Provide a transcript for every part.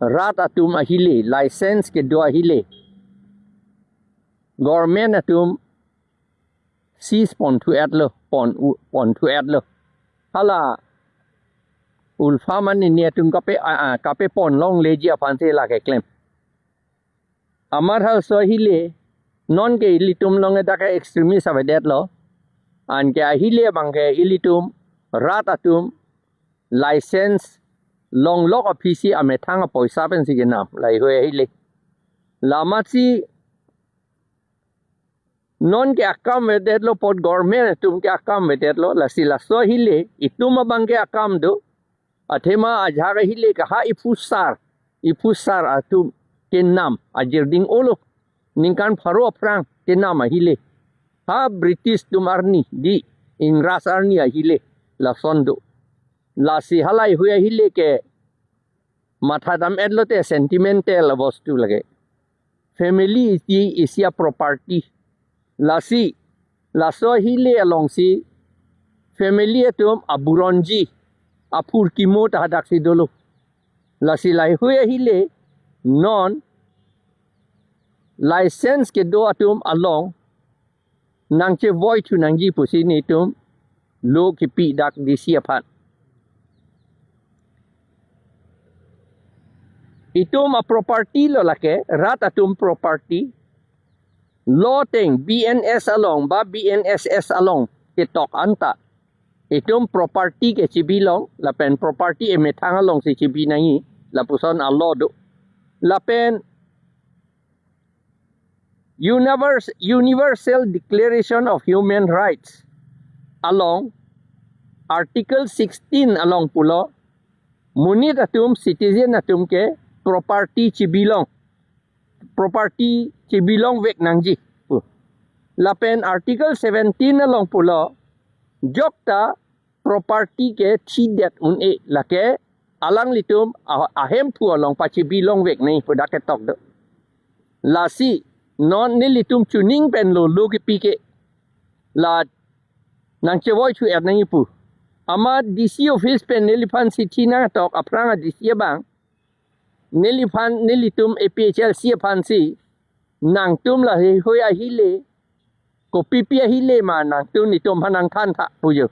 rat atum ahile license ke do ahile government atum seize pon thu at lo pon thu at lo hala ulfa man ni atum kape pon long leji aphan se la ke claim amar hal so ahile non ke ilitum long da ka extremist ave det lo an ke ahile bang ke ilitum rat atum license long lok office ame thang poisa pen si genam lai hoi ahile lama si non ke akam vedet lo pot government tum ke akam vedet lo la sila so hile itum bang ke akam do athema ajha ga hile ka ha ifusar atum ke nam ajirding olo ningkan pharo aprang ke nam hile ha british tum arni di ingras arni hile la sondo la si halai hoi hile ke matha dam edlo te sentimental bostu lage family is ya property lasi laso hile along si family atum aburonji apur kimot hadak si dolo lasi lai hue hile non license ke do atum along nangche voi tu nangji pusini tum lo ki pi dak di siapat itum a property lo lake rat atum property loteng BNS along ba BNSS along ke tok anta itum property ke chibilong lapen property e methang along si chibi nangi lapuson allo do lapen universal declaration of human rights along article 16 along pulo munit atum citizen atum ke property chibilong vek nangji lapen article 17 along pulo jokta property ke chidet un e lake alang litum ahem pu along pachi bilong vek nei pudak ke tok do lasi non ni litum chuning pen lo ki pike la nang chewoi chu et nang pu ama DC office pen nelifan city na tok apranga DC bang nelitum APHL si aphan si nang tum la hoi a hile ko pipia hile ma nang tum ni tum hanang than tha pujo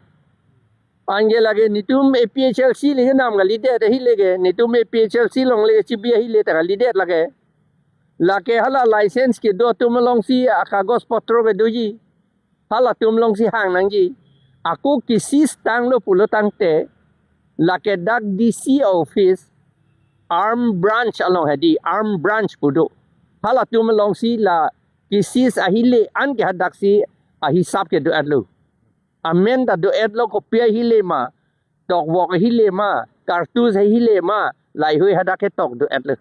ange lage ni tum APHL si le nam ga lide de hile ge ni tum APHL si long le chibia hile ta lide lage lake hala license ke do tum long si kagos potro ge doji hala tum long si hang nang ji aku kisi stang lo pulo tang te lake dak DC office arm branch along hadi arm branch pudo hala tum long si la kisis ahile an ke hadak si ahisap ke do adlo amen da do adlo ko pia hile ma tok wok hile ma kartus hile ma lai hoi hadak ke tok do adlo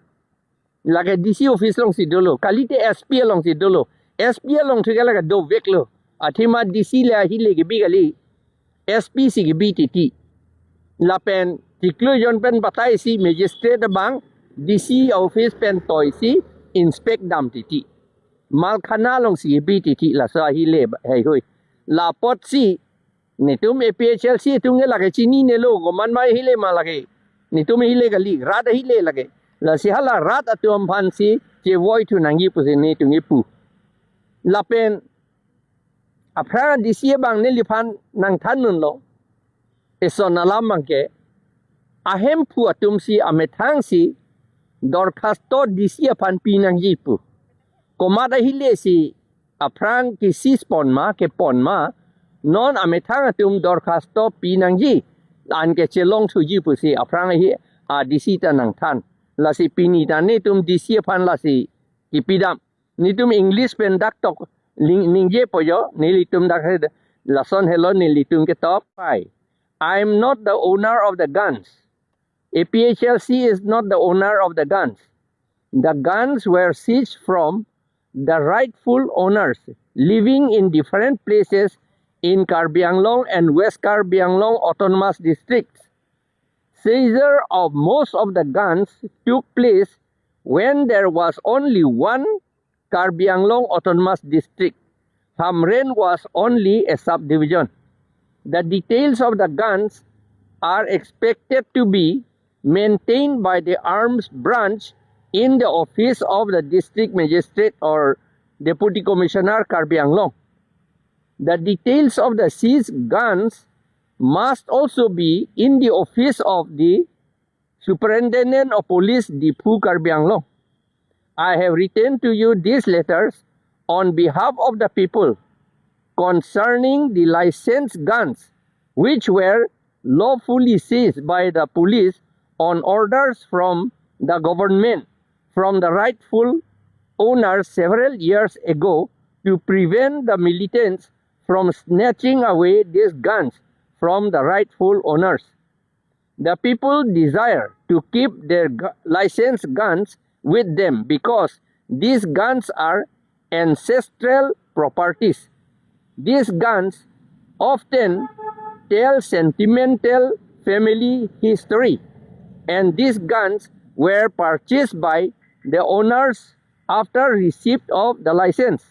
lage DC office long si dolo kalite SP long si dolo SP long thigala ga do veklo athima DC la hile ge bigali SP si ge BTT lapen tiklo jon pen batai si magistrate bang DC office pen toy si inspect dam titi mal khana long si BTT la sa hi le hai hoi la pot si ni tum APHL si tum nge lage chini ne lo go man mai hi le ma lage ni tum hi le gali rat hi le lage la si hala rat atum phan si che voi tu nangi pu se ni tu ngi pu la pen apra DC bang ne li phan nang than nun lo eson alam mangke ahem pu atum si amethang si dorkhasto DC aphan pinang jipu komada hile si apran ki sis pon ma ke pon ma non amethang atum dorkhasto pinang ji an ke chelong thu jipu si apran hi a DC ta nang than la si pini ta ne tum DC aphan la si kipidam ni tum english pen dak tok ningje poyo ni litum dak la son hello ni litum ke top 5 I am not the owner of the guns. APHLC is not the owner of the guns. The guns were seized from the rightful owners living in different places in Karbi Anglong and West Karbi Anglong autonomous districts. Seizure of most of the guns took place when there was only one Karbi Anglong autonomous district. Hamren was only a subdivision. The details of the guns are expected to be maintained by the arms branch in the office of the district magistrate or deputy commissioner Karbi Anglong. The details of the seized guns must also be in the office of the superintendent of police Dipu Karbi Anglong. I have written to you these letters on behalf of the people concerning the licensed guns which were lawfully seized by the police on orders from the government from the rightful owners several years ago to prevent the militants from snatching away these guns from the rightful owners. The people desire to keep their licensed guns with them because these guns are ancestral properties. These guns often tell sentimental family history, and these guns were purchased by the owners after receipt of the license.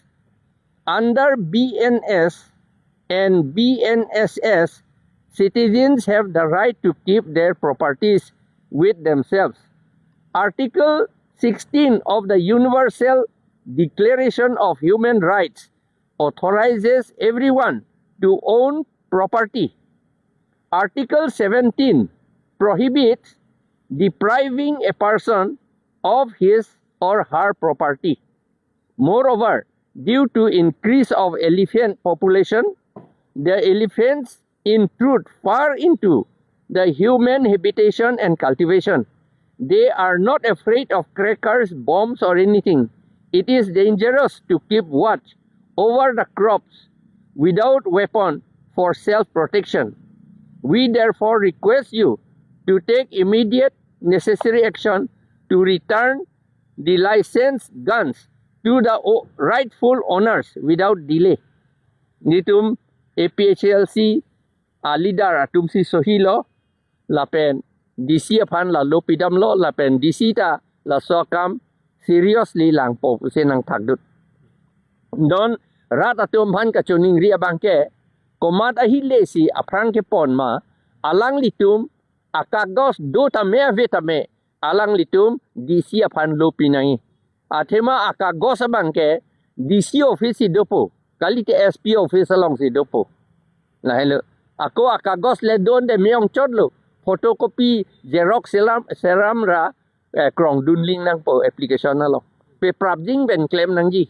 Under BNS and BNSS, citizens have the right to keep their properties with themselves. Article 16 of the Universal Declaration of Human Rights authorizes everyone to own property. Article 17 prohibits depriving a person of his or her property. Moreover, due to increase of elephant population, the elephants intrude far into the human habitation and cultivation. They are not afraid of crackers, bombs or anything. It is dangerous to keep watch over the crops without weapon for self-protection. We therefore request you to take immediate necessary action to return the licensed guns to the rightful owners without delay. Nitum APHLC leader atum si sohilo lapen DC aphan la lopidam lo lapen DC ta la sokam seriously lang po senang thakdut. Don rat atum phan ka chuning ria bangke komat ahile si aprang ke pon ma alang litum akagos do tame vetame alang litum DC aphan lopinai. Athema akagos bangke DC office dopo kali ke SP office along si dopo. La hello ako akagos le don de meong chot lo photocopy xerox seram ra krong dunling nang po application na lo pe prabjing ben claim nangji